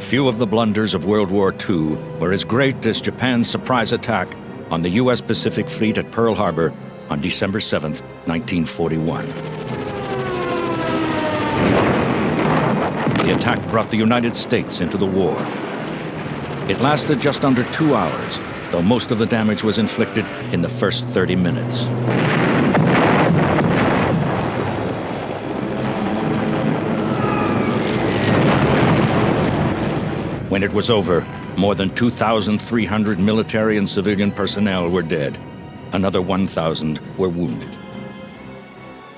Few of the blunders of World War II were as great as Japan's surprise attack on the U.S. Pacific Fleet at Pearl Harbor on December 7, 1941. The attack brought the United States into the war. It lasted just under 2 hours, though most of the damage was inflicted in the first 30 minutes. When it was over, more than 2,300 military and civilian personnel were dead. Another 1,000 were wounded.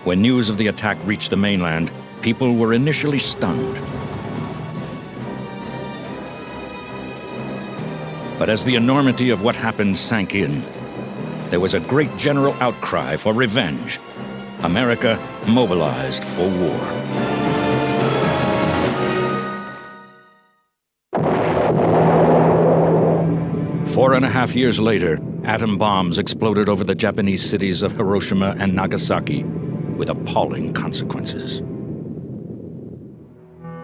When news of the attack reached the mainland, people were initially stunned. But as the enormity of what happened sank in, there was a great general outcry for revenge. America mobilized for war. 4.5 years later, atom bombs exploded over the Japanese cities of Hiroshima and Nagasaki with appalling consequences.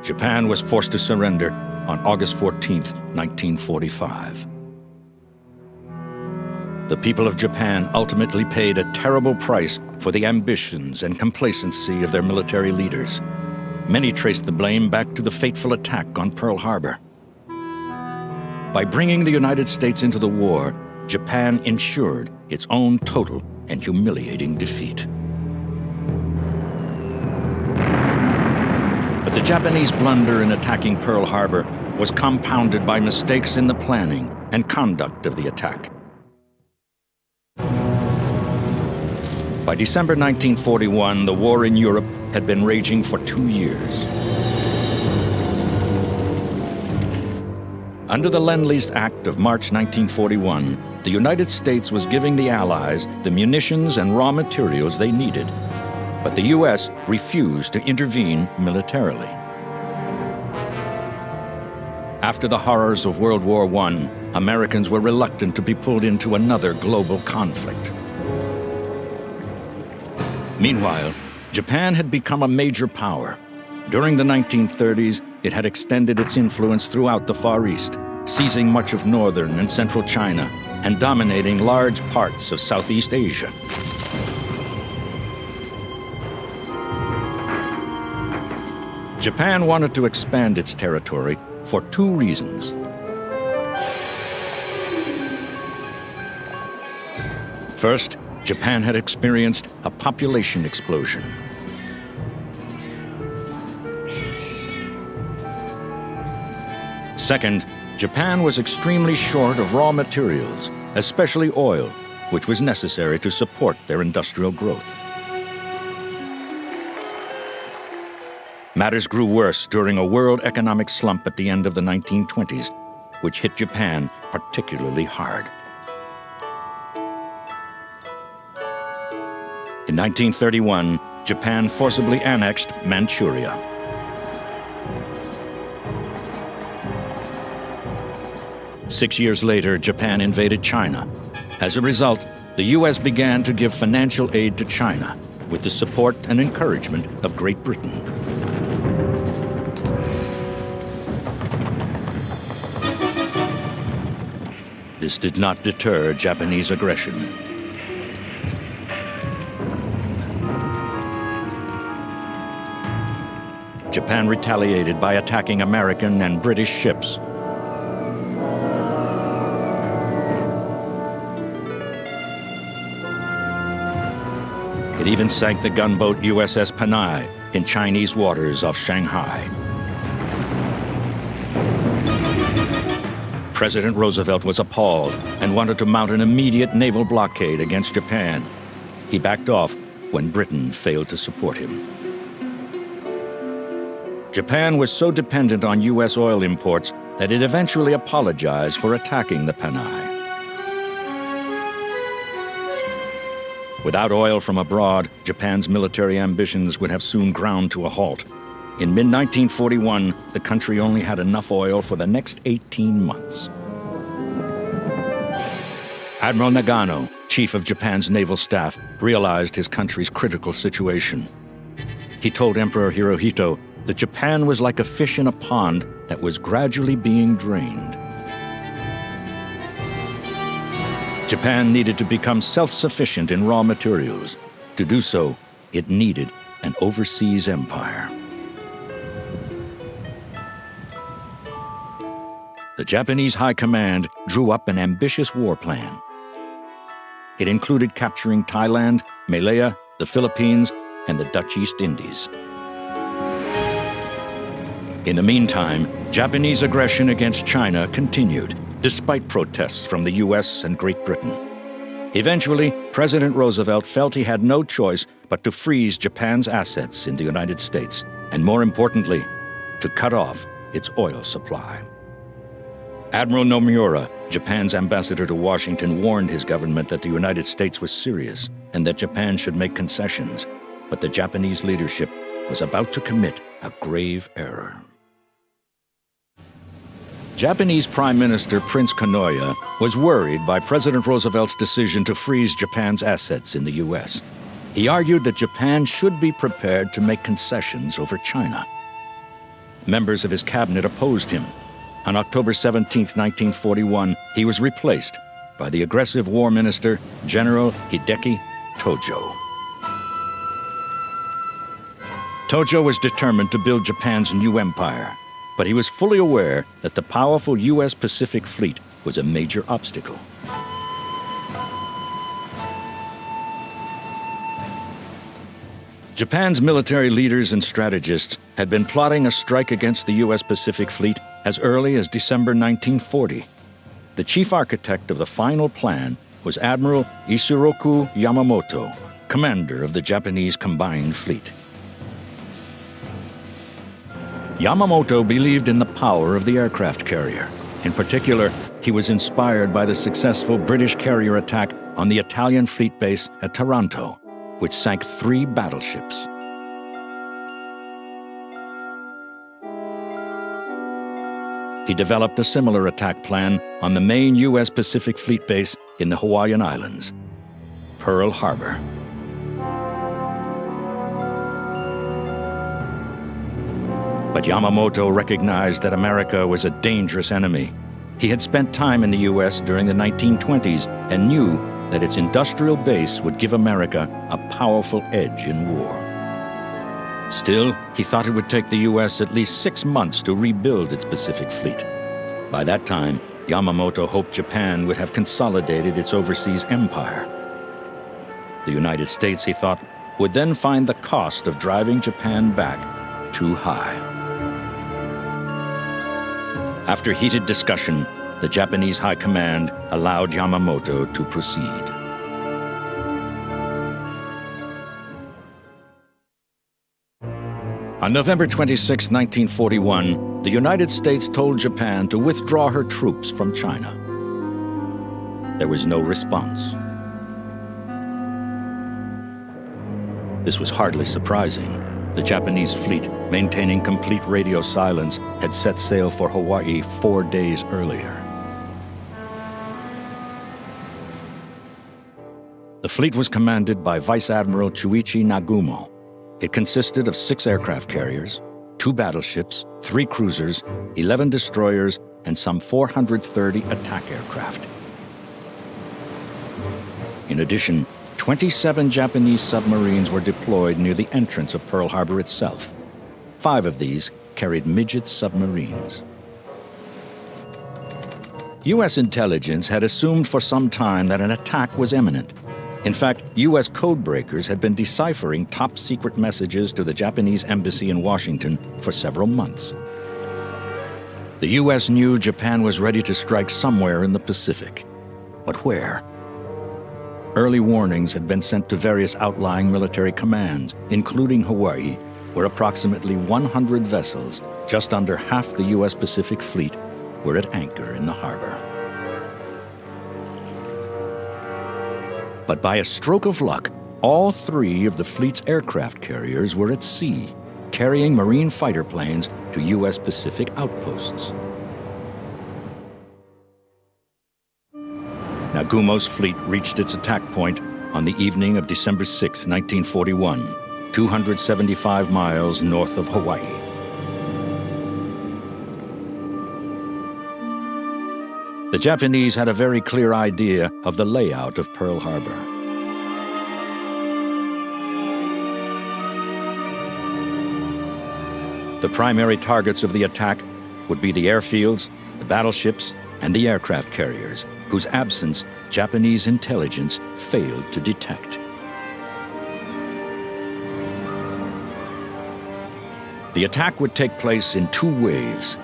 Japan was forced to surrender on August 14, 1945. The people of Japan ultimately paid a terrible price for the ambitions and complacency of their military leaders. Many traced the blame back to the fateful attack on Pearl Harbor. By bringing the United States into the war, Japan ensured its own total and humiliating defeat. But the Japanese blunder in attacking Pearl Harbor was compounded by mistakes in the planning and conduct of the attack. By December 1941, the war in Europe had been raging for 2 years. Under the Lend-Lease Act of March 1941, the United States was giving the Allies the munitions and raw materials they needed, but the U.S. refused to intervene militarily. After the horrors of World War I, Americans were reluctant to be pulled into another global conflict. Meanwhile, Japan had become a major power. During the 1930s, it had extended its influence throughout the Far East, seizing much of northern and central China and dominating large parts of Southeast Asia. Japan wanted to expand its territory for 2 reasons. First, Japan had experienced a population explosion. Second, Japan was extremely short of raw materials, especially oil, which was necessary to support their industrial growth. Matters grew worse during a world economic slump at the end of the 1920s, which hit Japan particularly hard. In 1931, Japan forcibly annexed Manchuria. Six years later, Japan invaded China. As a result, the U.S. began to give financial aid to China with the support and encouragement of Great Britain. This did not deter Japanese aggression. Japan retaliated by attacking American and British ships. It even sank the gunboat USS Panay in Chinese waters off Shanghai. President Roosevelt was appalled and wanted to mount an immediate naval blockade against Japan. He backed off when Britain failed to support him. Japan was so dependent on U.S. oil imports that it eventually apologized for attacking the Panay. Without oil from abroad, Japan's military ambitions would have soon ground to a halt. In mid-1941, the country only had enough oil for the next 18 months. Admiral Nagano, chief of Japan's naval staff, realized his country's critical situation. He told Emperor Hirohito that Japan was like a fish in a pond that was gradually being drained. Japan needed to become self-sufficient in raw materials. To do so, it needed an overseas empire. The Japanese High Command drew up an ambitious war plan. It included capturing Thailand, Malaya, the Philippines, and the Dutch East Indies. In the meantime, Japanese aggression against China continued, despite protests from the US and Great Britain. Eventually, President Roosevelt felt he had no choice but to freeze Japan's assets in the United States, and more importantly, to cut off its oil supply. Admiral Nomura, Japan's ambassador to Washington, warned his government that the United States was serious and that Japan should make concessions, but the Japanese leadership was about to commit a grave error. Japanese Prime Minister Prince Konoye was worried by President Roosevelt's decision to freeze Japan's assets in the U.S. He argued that Japan should be prepared to make concessions over China. Members of his cabinet opposed him. On October 17, 1941, he was replaced by the aggressive war minister, General Hideki Tojo. Tojo was determined to build Japan's new empire, but he was fully aware that the powerful U.S. Pacific Fleet was a major obstacle. Japan's military leaders and strategists had been plotting a strike against the U.S. Pacific Fleet as early as December 1940. The chief architect of the final plan was Admiral Ishiroku Yamamoto, commander of the Japanese Combined Fleet. Yamamoto believed in the power of the aircraft carrier. In particular, he was inspired by the successful British carrier attack on the Italian fleet base at Taranto, which sank 3 battleships. He developed a similar attack plan on the main U.S. Pacific Fleet base in the Hawaiian Islands, Pearl Harbor. But Yamamoto recognized that America was a dangerous enemy. He had spent time in the U.S. during the 1920s and knew that its industrial base would give America a powerful edge in war. Still, he thought it would take the U.S. at least 6 months to rebuild its Pacific Fleet. By that time, Yamamoto hoped Japan would have consolidated its overseas empire. The United States, he thought, would then find the cost of driving Japan back too high. After heated discussion, the Japanese High Command allowed Yamamoto to proceed. On November 26, 1941, the United States told Japan to withdraw her troops from China. There was no response. This was hardly surprising. The Japanese fleet, maintaining complete radio silence, had set sail for Hawaii 4 days earlier. The fleet was commanded by Vice Admiral Chuichi Nagumo. It consisted of 6 aircraft carriers, 2 battleships, 3 cruisers, 11 destroyers, and some 430 attack aircraft. In addition, 27 Japanese submarines were deployed near the entrance of Pearl Harbor itself. 5 of these carried midget submarines. U.S. intelligence had assumed for some time that an attack was imminent. In fact, U.S. codebreakers had been deciphering top-secret messages to the Japanese embassy in Washington for several months. The U.S. knew Japan was ready to strike somewhere in the Pacific. But where? Early warnings had been sent to various outlying military commands, including Hawaii, where approximately 100 vessels, just under half the U.S. Pacific Fleet, were at anchor in the harbor. But by a stroke of luck, all three of the fleet's aircraft carriers were at sea, carrying Marine fighter planes to U.S. Pacific outposts. Nagumo's fleet reached its attack point on the evening of December 6, 1941, 275 miles north of Hawaii. The Japanese had a very clear idea of the layout of Pearl Harbor. The primary targets of the attack would be the airfields, the battleships, and the aircraft carriers, whose absence Japanese intelligence failed to detect. The attack would take place in two waves.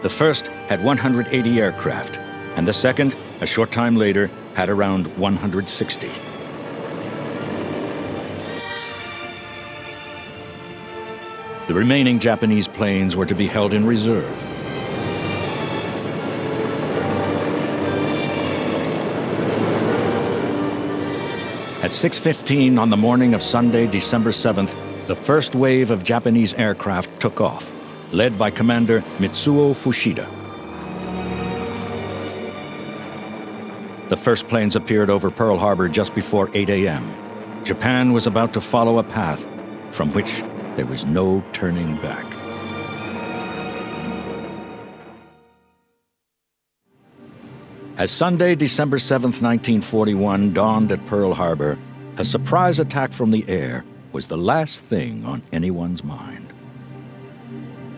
The first had 180 aircraft, and the second, a short time later, had around 160. The remaining Japanese planes were to be held in reserve. At 6:15 on the morning of Sunday, December 7th, the first wave of Japanese aircraft took off, led by Commander Mitsuo Fushida. The first planes appeared over Pearl Harbor just before 8 a.m. Japan was about to follow a path from which there was no turning back. As Sunday, December 7th, 1941 dawned at Pearl Harbor, a surprise attack from the air was the last thing on anyone's mind.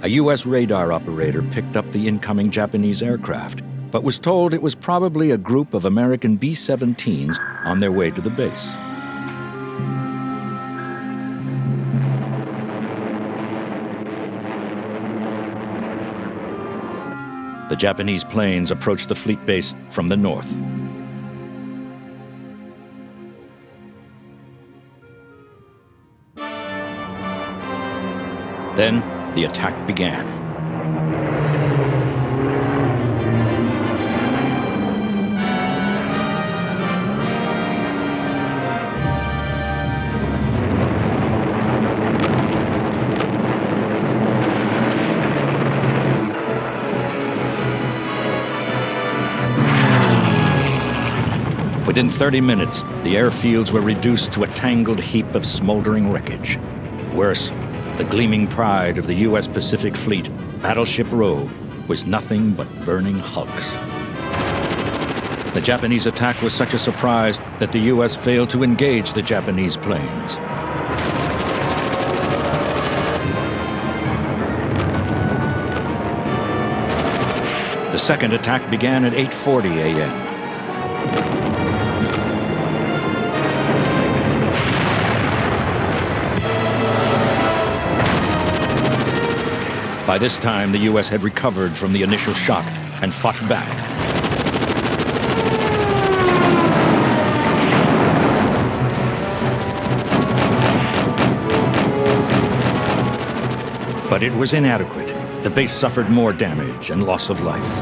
A U.S. radar operator picked up the incoming Japanese aircraft, but was told it was probably a group of American B-17s on their way to the base. The Japanese planes approached the fleet base from the north. Then the attack began. Within 30 minutes, the airfields were reduced to a tangled heap of smoldering wreckage. Worse, the gleaming pride of the U.S. Pacific Fleet, Battleship Row, was nothing but burning hulks. The Japanese attack was such a surprise that the U.S. failed to engage the Japanese planes. The second attack began at 8:40 a.m. By this time, the U.S. had recovered from the initial shock and fought back. But it was inadequate. The base suffered more damage and loss of life.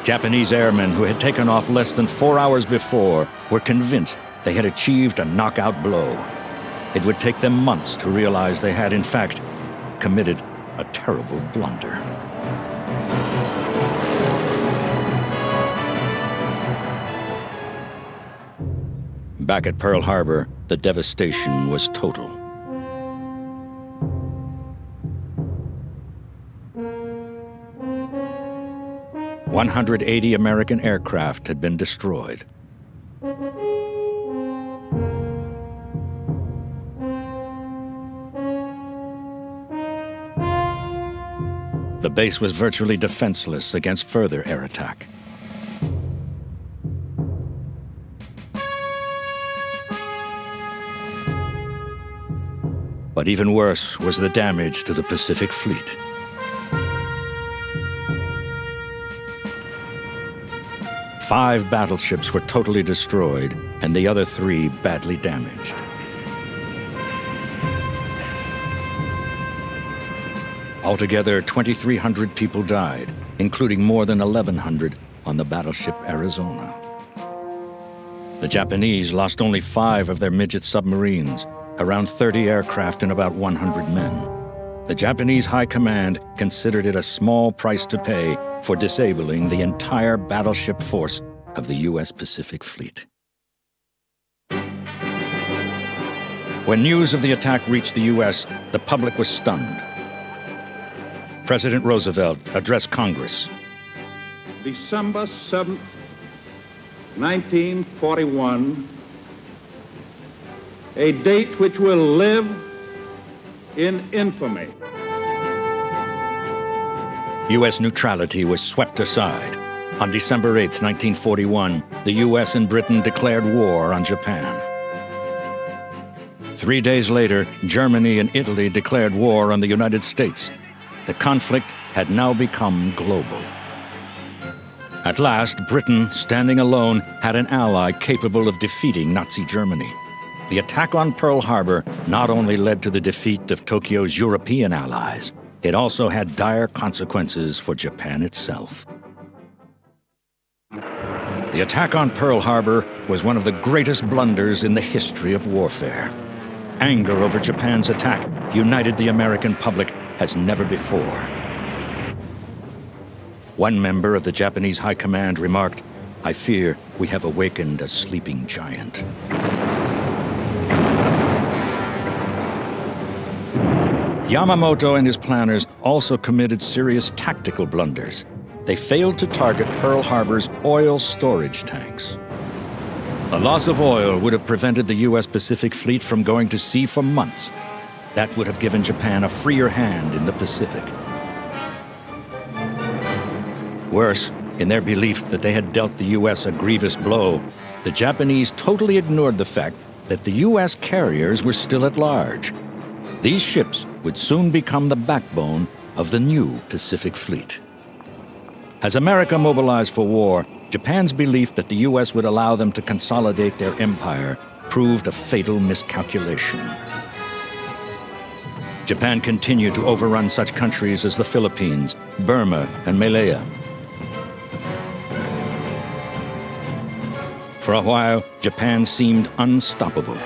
Japanese airmen who had taken off less than 4 hours before were convinced they had achieved a knockout blow. It would take them months to realize they had, in fact, committed a terrible blunder. Back at Pearl Harbor, the devastation was total. "180 American aircraft had been destroyed. the base was virtually defenseless against further air attack. But even worse was the damage to the Pacific Fleet. Five battleships were totally destroyed, and the other 3 badly damaged. Altogether, 2,300 people died, including more than 1,100 on the battleship Arizona. The Japanese lost only 5 of their midget submarines, around 30 aircraft and about 100 men. The Japanese High Command considered it a small price to pay for disabling the entire battleship force of the U.S. Pacific Fleet. When news of the attack reached the U.S., the public was stunned. President Roosevelt addressed Congress. December 7th, 1941, a date which will live in infamy. U.S. neutrality was swept aside. On December 8, 1941, the U.S. and Britain declared war on Japan. 3 days later, Germany and Italy declared war on the United States. The conflict had now become global. At last, Britain, standing alone, had an ally capable of defeating Nazi Germany. The attack on Pearl Harbor not only led to the defeat of Tokyo's European allies, it also had dire consequences for Japan itself. The attack on Pearl Harbor was one of the greatest blunders in the history of warfare. Anger over Japan's attack united the American public as never before. One member of the Japanese High Command remarked, "I fear we have awakened a sleeping giant." Yamamoto and his planners also committed serious tactical blunders. They failed to target Pearl Harbor's oil storage tanks. The loss of oil would have prevented the U.S. Pacific Fleet from going to sea for months. That would have given Japan a freer hand in the Pacific. Worse, in their belief that they had dealt the U.S. a grievous blow, the Japanese totally ignored the fact that the U.S. carriers were still at large. These ships would soon become the backbone of the new Pacific Fleet. As America mobilized for war, Japan's belief that the U.S. would allow them to consolidate their empire proved a fatal miscalculation. Japan continued to overrun such countries as the Philippines, Burma, and Malaya. For a while, Japan seemed unstoppable.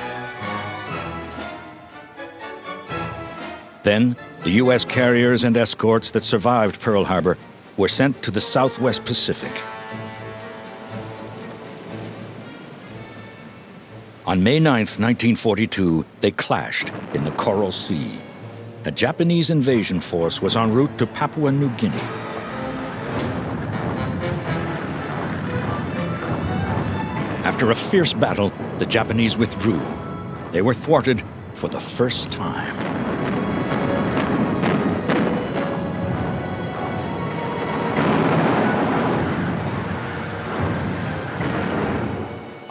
Then, the U.S. carriers and escorts that survived Pearl Harbor were sent to the Southwest Pacific. On May 9, 1942, they clashed in the Coral Sea. A Japanese invasion force was en route to Papua New Guinea. After a fierce battle, the Japanese withdrew. They were thwarted for the first time.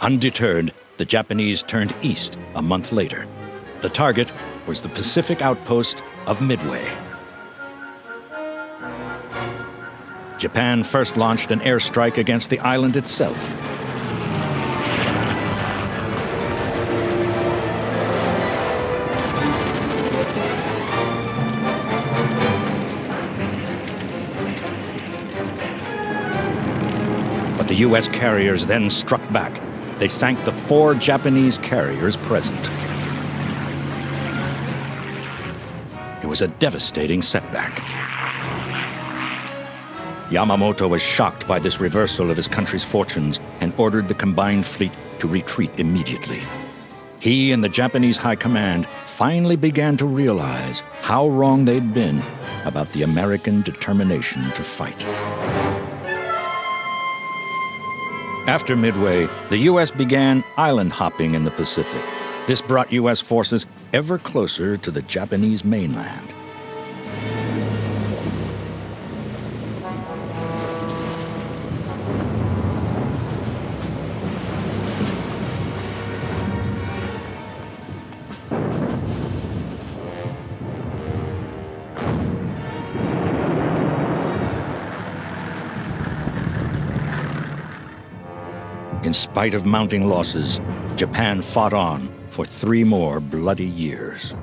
Undeterred, the Japanese turned east a month later. The target was the Pacific outpost of Midway. Japan first launched an airstrike against the island itself. But the U.S. carriers then struck back. They sank the 4 Japanese carriers present. It was a devastating setback. Yamamoto was shocked by this reversal of his country's fortunes and ordered the combined fleet to retreat immediately. He and the Japanese High Command finally began to realize how wrong they'd been about the American determination to fight. After Midway, the U.S. began island hopping in the Pacific. This brought U.S. forces ever closer to the Japanese mainland. In spite of mounting losses, Japan fought on for 3 more bloody years.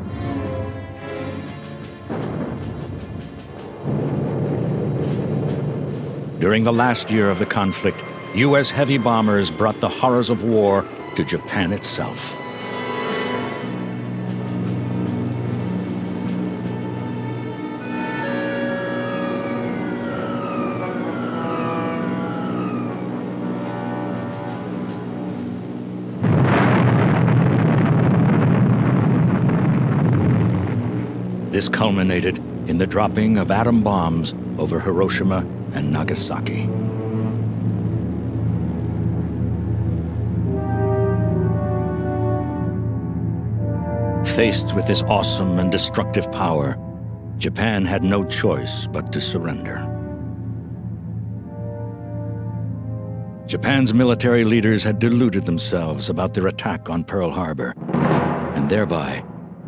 During the last year of the conflict, U.S. heavy bombers brought the horrors of war to Japan itself. This culminated in the dropping of atom bombs over Hiroshima and Nagasaki. Faced with this awesome and destructive power, Japan had no choice but to surrender. Japan's military leaders had deluded themselves about their attack on Pearl Harbor, and thereby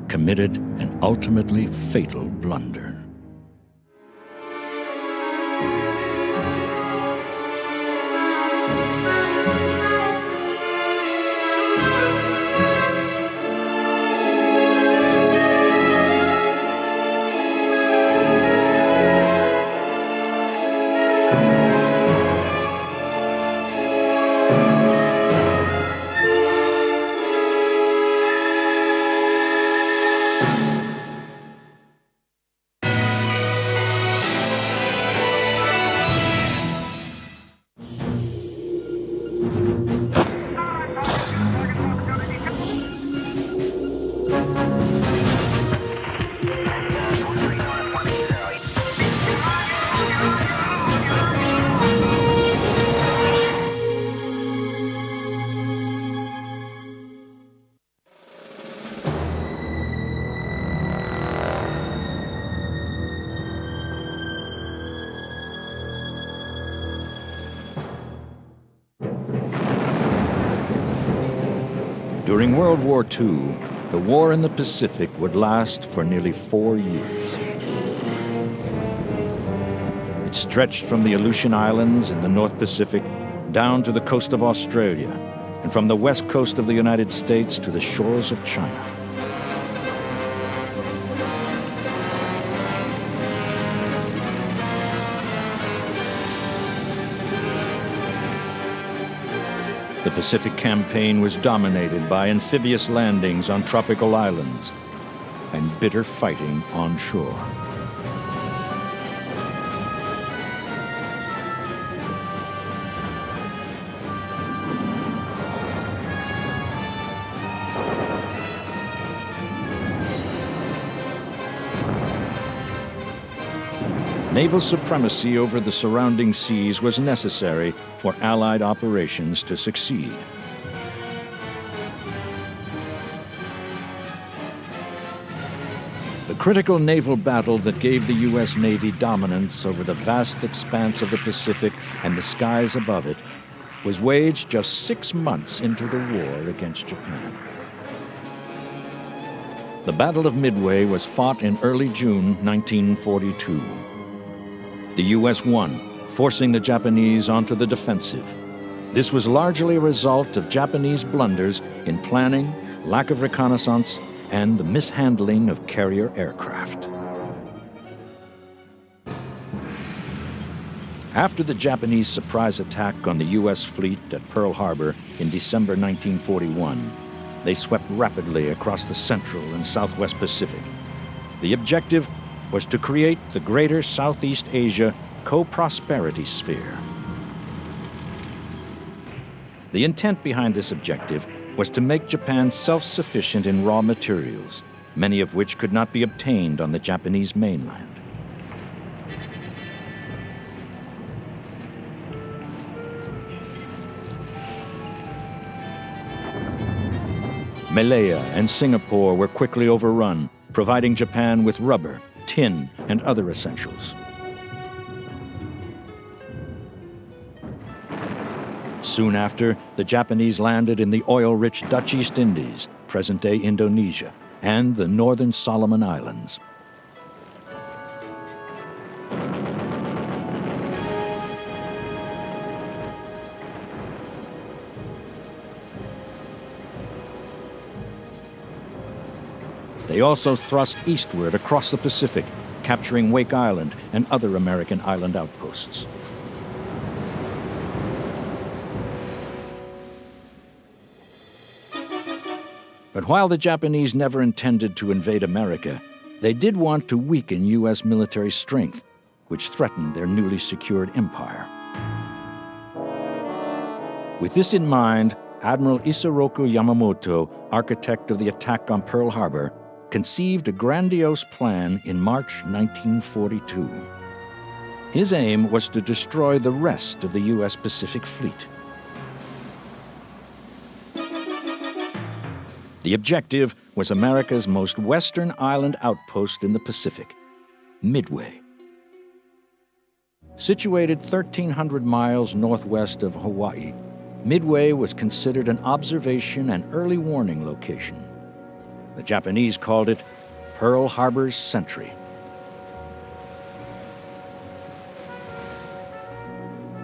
committed an ultimately fatal blunder. During World War II, the war in the Pacific would last for nearly 4 years. It stretched from the Aleutian Islands in the North Pacific down to the coast of Australia, and from the west coast of the United States to the shores of China. The Pacific campaign was dominated by amphibious landings on tropical islands and bitter fighting on shore. Naval supremacy over the surrounding seas was necessary for Allied operations to succeed. The critical naval battle that gave the U.S. Navy dominance over the vast expanse of the Pacific and the skies above it was waged just 6 months into the war against Japan. The Battle of Midway was fought in early June 1942. The U.S. won, forcing the Japanese onto the defensive. This was largely a result of Japanese blunders in planning, lack of reconnaissance, and the mishandling of carrier aircraft. After the Japanese surprise attack on the U.S. fleet at Pearl Harbor in December 1941, they swept rapidly across the Central and Southwest Pacific. The objective was to create the greater Southeast Asia co-prosperity sphere. The intent behind this objective was to make Japan self-sufficient in raw materials, many of which could not be obtained on the Japanese mainland. Malaya and Singapore were quickly overrun, providing Japan with rubber, tin, and other essentials. Soon after, the Japanese landed in the oil-rich Dutch East Indies, present-day Indonesia, and the northern Solomon Islands. They also thrust eastward across the Pacific, capturing Wake Island and other American island outposts. But while the Japanese never intended to invade America, they did want to weaken U.S. military strength, which threatened their newly secured empire. With this in mind, Admiral Isoroku Yamamoto, architect of the attack on Pearl Harbor, conceived a grandiose plan in March 1942. His aim was to destroy the rest of the U.S. Pacific Fleet. The objective was America's most western island outpost in the Pacific, Midway. Situated 1,300 miles northwest of Hawaii, Midway was considered an observation and early warning location. The Japanese called it Pearl Harbor's Sentry.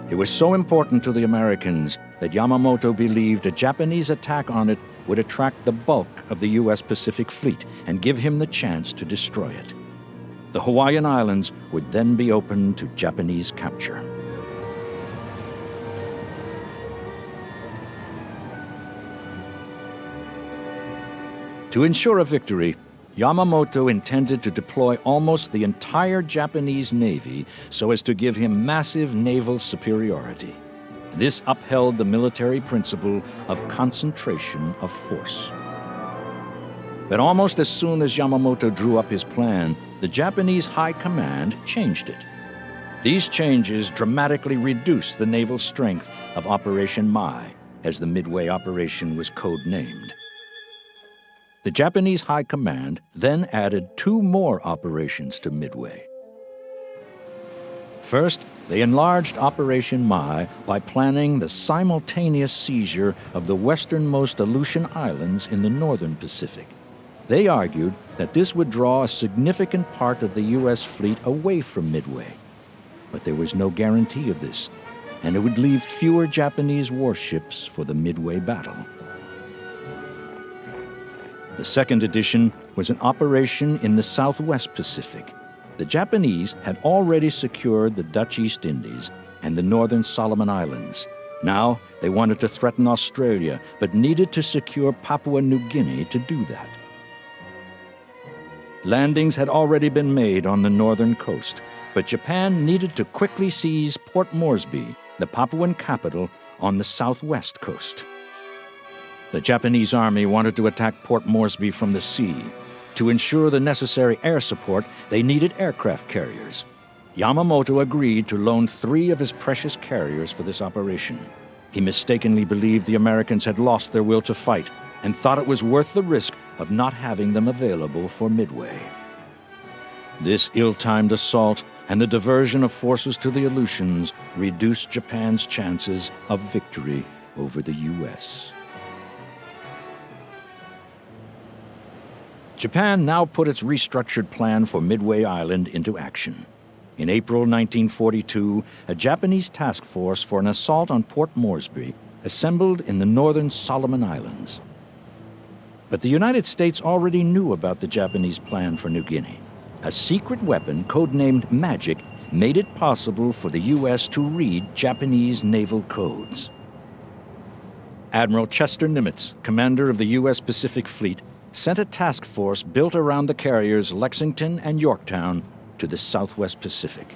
It was so important to the Americans that Yamamoto believed a Japanese attack on it would attract the bulk of the U.S. Pacific Fleet and give him the chance to destroy it. The Hawaiian Islands would then be open to Japanese capture. To ensure a victory, Yamamoto intended to deploy almost the entire Japanese Navy so as to give him massive naval superiority. This upheld the military principle of concentration of force. But almost as soon as Yamamoto drew up his plan, the Japanese High Command changed it. These changes dramatically reduced the naval strength of Operation Mai, as the Midway operation was codenamed. The Japanese High Command then added 2 more operations to Midway. First, they enlarged Operation Mai by planning the simultaneous seizure of the westernmost Aleutian Islands in the northern Pacific. They argued that this would draw a significant part of the U.S. fleet away from Midway. But there was no guarantee of this, and it would leave fewer Japanese warships for the Midway battle. The second edition was an operation in the Southwest Pacific. The Japanese had already secured the Dutch East Indies and the Northern Solomon Islands. Now they wanted to threaten Australia, but needed to secure Papua New Guinea to do that. Landings had already been made on the northern coast, but Japan needed to quickly seize Port Moresby, the Papuan capital, on the southwest coast. The Japanese army wanted to attack Port Moresby from the sea. To ensure the necessary air support, they needed aircraft carriers. Yamamoto agreed to loan 3 of his precious carriers for this operation. He mistakenly believed the Americans had lost their will to fight and thought it was worth the risk of not having them available for Midway. This ill-timed assault and the diversion of forces to the Aleutians reduced Japan's chances of victory over the U.S. Japan now put its restructured plan for Midway Island into action. In April 1942, a Japanese task force for an assault on Port Moresby assembled in the northern Solomon Islands. But the United States already knew about the Japanese plan for New Guinea. A secret weapon codenamed Magic made it possible for the U.S. to read Japanese naval codes. Admiral Chester Nimitz, commander of the U.S. Pacific Fleet, sent a task force built around the carriers Lexington and Yorktown to the Southwest Pacific.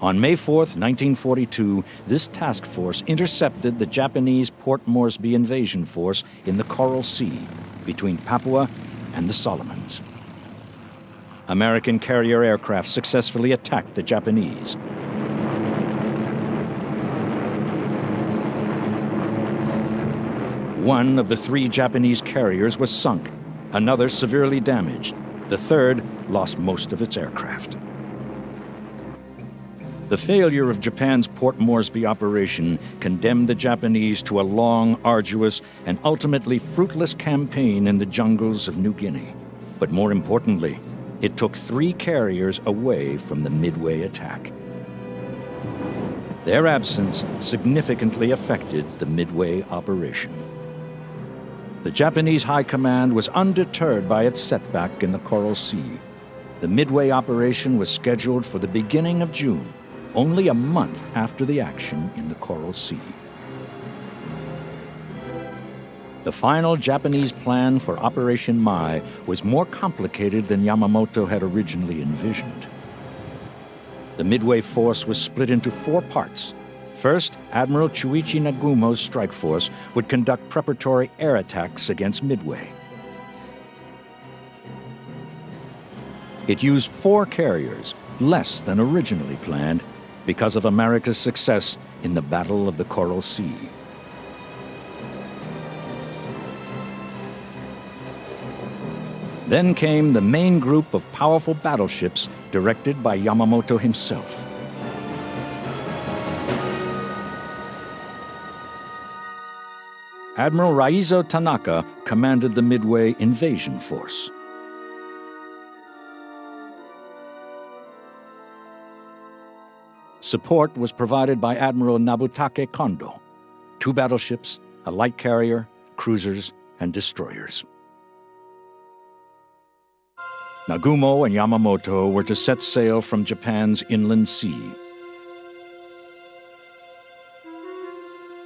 On May 4, 1942, this task force intercepted the Japanese Port Moresby invasion force in the Coral Sea between Papua and the Solomons. American carrier aircraft successfully attacked the Japanese. One of the 3 Japanese carriers was sunk, another severely damaged. The third lost most of its aircraft. The failure of Japan's Port Moresby operation condemned the Japanese to a long, arduous, and ultimately fruitless campaign in the jungles of New Guinea. But more importantly, it took 3 carriers away from the Midway attack. Their absence significantly affected the Midway operation. The Japanese High Command was undeterred by its setback in the Coral Sea. The Midway operation was scheduled for the beginning of June, only a month after the action in the Coral Sea. The final Japanese plan for Operation Mai was more complicated than Yamamoto had originally envisioned. The Midway force was split into 4 parts. First, Admiral Chuichi Nagumo's strike force would conduct preparatory air attacks against Midway. It used 4 carriers, less than originally planned, because of America's success in the Battle of the Coral Sea. Then came the main group of powerful battleships directed by Yamamoto himself. Admiral Raizo Tanaka commanded the Midway invasion force. Support was provided by Admiral Nabutake Kondo, 2 battleships, a light carrier, cruisers, and destroyers. Nagumo and Yamamoto were to set sail from Japan's inland sea.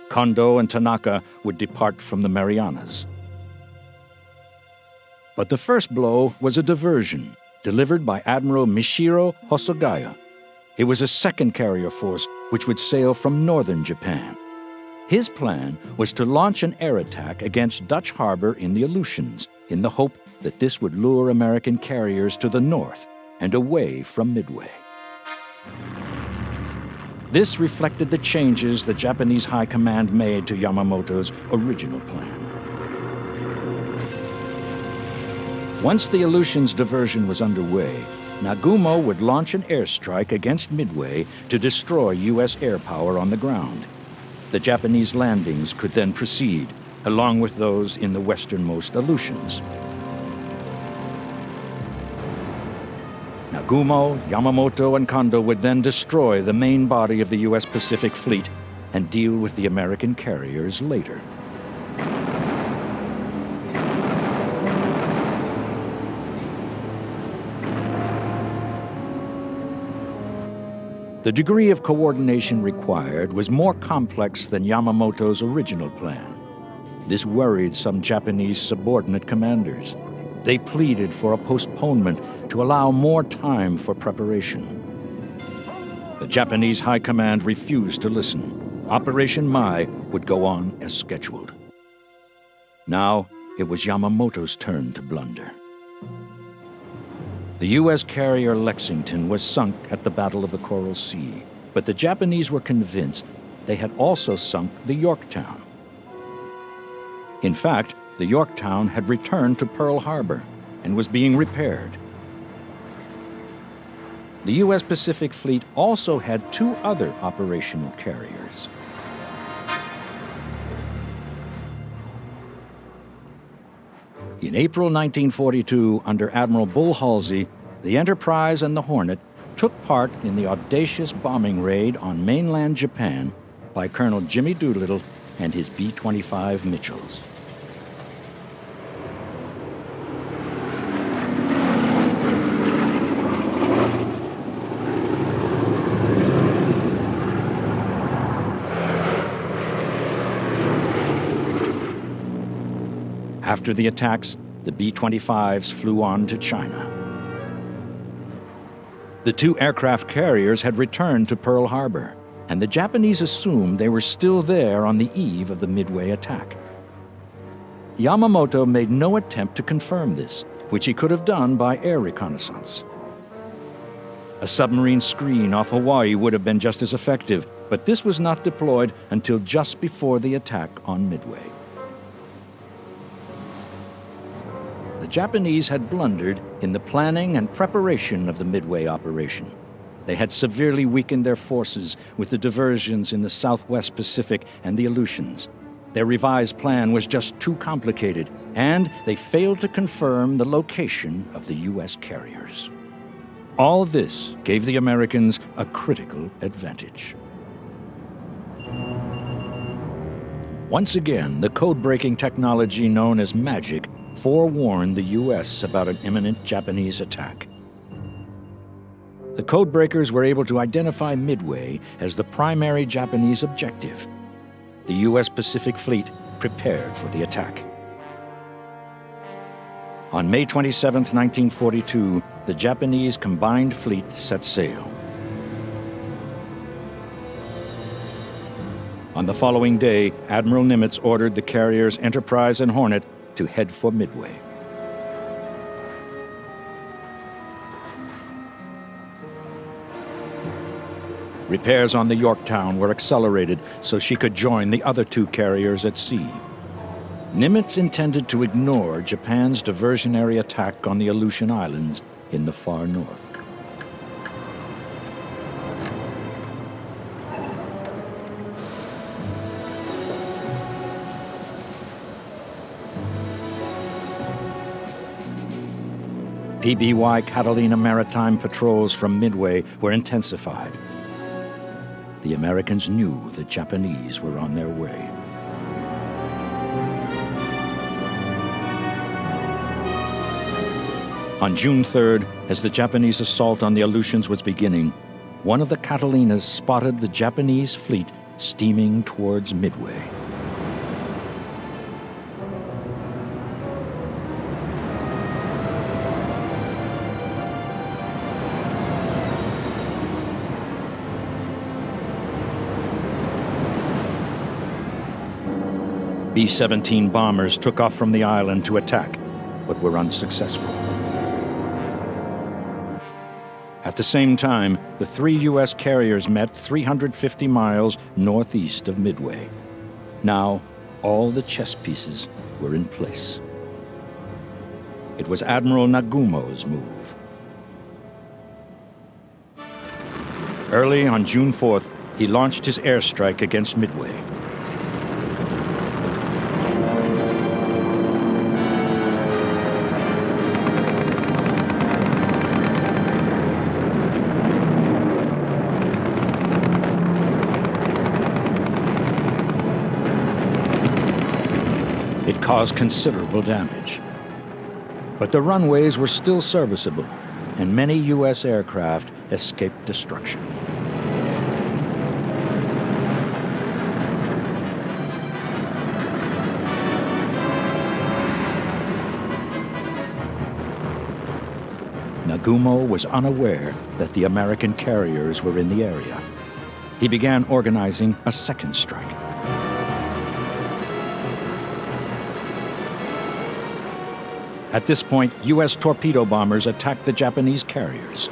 Kondo and Tanaka would depart from the Marianas. But the first blow was a diversion delivered by Admiral Mishiro Hosogaya. It was a second carrier force which would sail from northern Japan. His plan was to launch an air attack against Dutch harbor in the Aleutians in the hope that this would lure American carriers to the north and away from Midway. This reflected the changes the Japanese High Command made to Yamamoto's original plan. Once the Aleutians diversion was underway, Nagumo would launch an airstrike against Midway to destroy U.S. air power on the ground. The Japanese landings could then proceed, along with those in the westernmost Aleutians. Nagumo, Yamamoto, and Kondo would then destroy the main body of the U.S. Pacific Fleet and deal with the American carriers later. The degree of coordination required was more complex than Yamamoto's original plan. This worried some Japanese subordinate commanders. They pleaded for a postponement to allow more time for preparation. The Japanese High Command refused to listen. Operation Mai would go on as scheduled. Now it was Yamamoto's turn to blunder. The U.S. carrier Lexington was sunk at the Battle of the Coral Sea, but the Japanese were convinced they had also sunk the Yorktown. In fact, the Yorktown had returned to Pearl Harbor and was being repaired. The U.S. Pacific Fleet also had 2 other operational carriers. In April 1942, under Admiral Bull Halsey, the Enterprise and the Hornet took part in the audacious bombing raid on mainland Japan by Colonel Jimmy Doolittle and his B-25 Mitchells. After the attacks, the B-25s flew on to China. The 2 aircraft carriers had returned to Pearl Harbor, and the Japanese assumed they were still there on the eve of the Midway attack. Yamamoto made no attempt to confirm this, which he could have done by air reconnaissance. A submarine screen off Hawaii would have been just as effective, but this was not deployed until just before the attack on Midway. The Japanese had blundered in the planning and preparation of the Midway operation. They had severely weakened their forces with the diversions in the Southwest Pacific and the Aleutians. Their revised plan was just too complicated, and they failed to confirm the location of the U.S. carriers. All this gave the Americans a critical advantage. Once again, the code-breaking technology known as magic forewarned the U.S. about an imminent Japanese attack. The codebreakers were able to identify Midway as the primary Japanese objective. The U.S. Pacific Fleet prepared for the attack. On May 27, 1942, the Japanese combined fleet set sail. On the following day, Admiral Nimitz ordered the carriers Enterprise and Hornet to head for Midway. Repairs on the Yorktown were accelerated so she could join the other two carriers at sea. Nimitz intended to ignore Japan's diversionary attack on the Aleutian Islands in the far north. PBY Catalina maritime patrols from Midway were intensified. The Americans knew the Japanese were on their way. On June 3rd, as the Japanese assault on the Aleutians was beginning, one of the Catalinas spotted the Japanese fleet steaming towards Midway. B-17 bombers took off from the island to attack, but were unsuccessful. At the same time, the three U.S. carriers met 350 miles northeast of Midway. Now, all the chess pieces were in place. It was Admiral Nagumo's move. Early on June 4th, he launched his airstrike against Midway. It caused considerable damage. But the runways were still serviceable, and many U.S. aircraft escaped destruction. Nagumo was unaware that the American carriers were in the area. He began organizing a second strike. At this point, U.S. torpedo bombers attacked the Japanese carriers.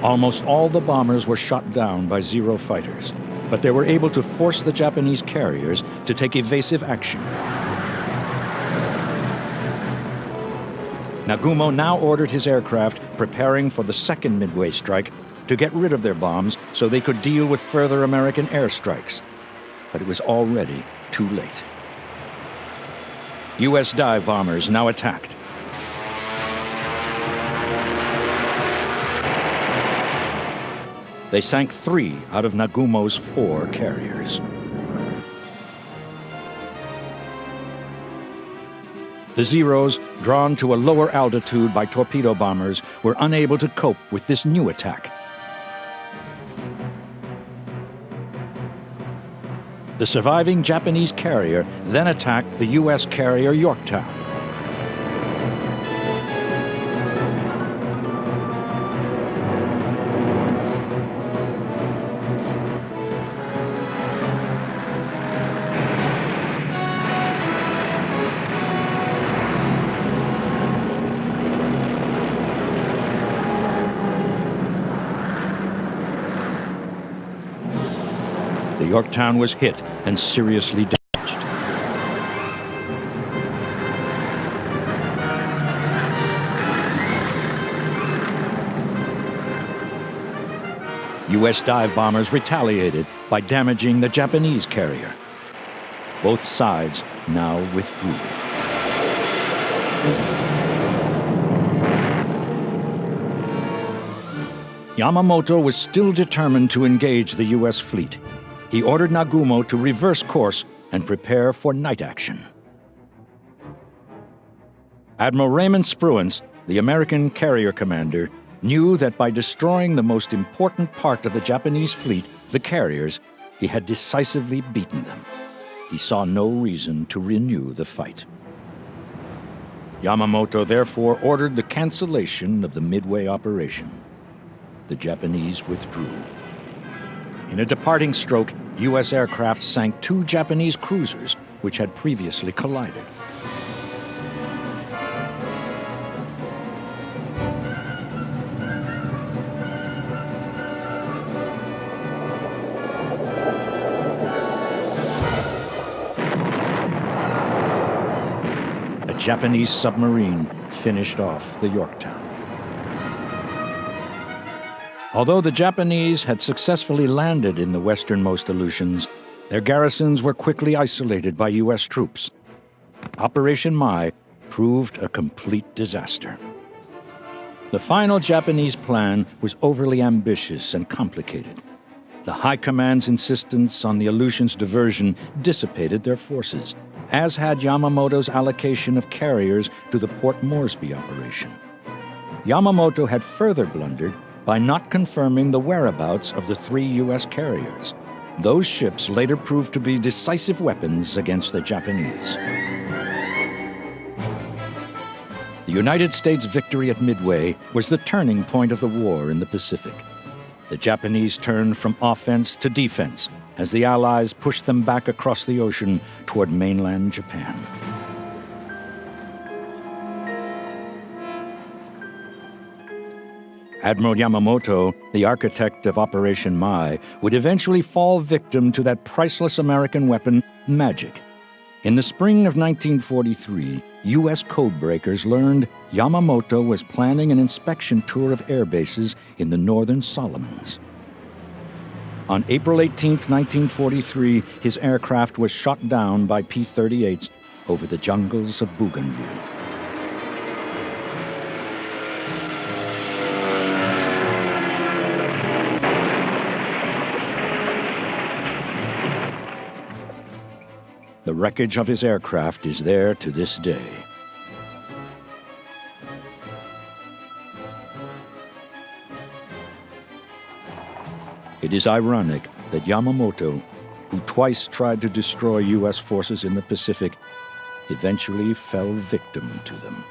Almost all the bombers were shot down by Zero fighters, but they were able to force the Japanese carriers to take evasive action. Nagumo now ordered his aircraft preparing for the second Midway strike to get rid of their bombs so they could deal with further American airstrikes. But it was already too late. U.S. dive bombers now attacked. They sank 3 out of Nagumo's 4 carriers. The Zeros, drawn to a lower altitude by torpedo bombers, were unable to cope with this new attack. The surviving Japanese carrier then attacked the U.S. carrier Yorktown. The Yorktown was hit and seriously damaged. U.S. dive bombers retaliated by damaging the Japanese carrier. Both sides now withdrew. Yamamoto was still determined to engage the U.S. fleet. He ordered Nagumo to reverse course and prepare for night action. Admiral Raymond Spruance, the American carrier commander, knew that by destroying the most important part of the Japanese fleet, the carriers, he had decisively beaten them. He saw no reason to renew the fight. Yamamoto therefore ordered the cancellation of the Midway operation. The Japanese withdrew. In a departing stroke, U.S. aircraft sank 2 Japanese cruisers, which had previously collided. A Japanese submarine finished off the Yorktown. Although the Japanese had successfully landed in the westernmost Aleutians, their garrisons were quickly isolated by U.S. troops. Operation Mai proved a complete disaster. The final Japanese plan was overly ambitious and complicated. The High Command's insistence on the Aleutians' diversion dissipated their forces, as had Yamamoto's allocation of carriers to the Port Moresby operation. Yamamoto had further blundered by not confirming the whereabouts of the 3 U.S. carriers. Those ships later proved to be decisive weapons against the Japanese. The United States victory at Midway was the turning point of the war in the Pacific. The Japanese turned from offense to defense as the Allies pushed them back across the ocean toward mainland Japan. Admiral Yamamoto, the architect of Operation Mai, would eventually fall victim to that priceless American weapon, magic. In the spring of 1943, U.S. codebreakers learned Yamamoto was planning an inspection tour of air bases in the northern Solomons. On April 18, 1943, his aircraft was shot down by P-38s over the jungles of Bougainville. The wreckage of his aircraft is there to this day. It is ironic that Yamamoto, who twice tried to destroy U.S. forces in the Pacific, eventually fell victim to them.